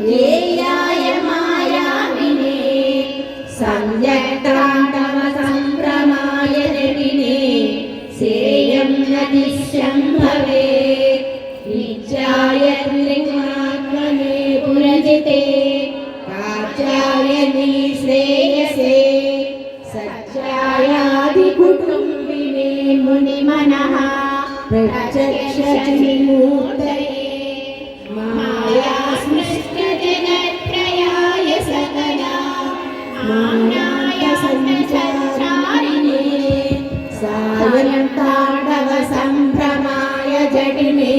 ज्ञेयाय मायाविने संयक्ताण्डव सम्भ्रमाय जटिने सेयं नदिश्यं भवेत् नित्याय त्रिगुणात्मने पुरजिते कात्यायनी श्रेयसे सच्चायादिकुटुम्बिने मुनिमनः प्रत्यक्षचिन्मूर्तये माया स्मृष्टजगत्त्रयाय सकला मानाय संचारिणे सायन्ताण्डव सम्भ्रमाय जटिने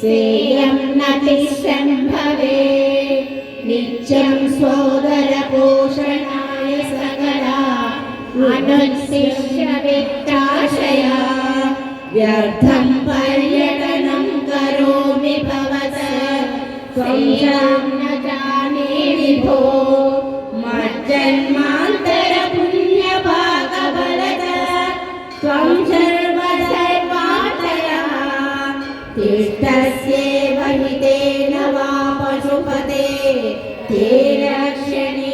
सेयं नतिश्यं भवेत् नित्यं सोदरपोषणाय सकला अनुशिष्य वित्ताशया व्यर्थं पर्यटनं करोमि भवतः त्वं न जाने विभो मज्जन्मान्तरपुण्यपाकबलतः त्वं सर्वसर्वान्तरः तिष्ठस्येव हि तेन वा पशुपते ते रक्षणि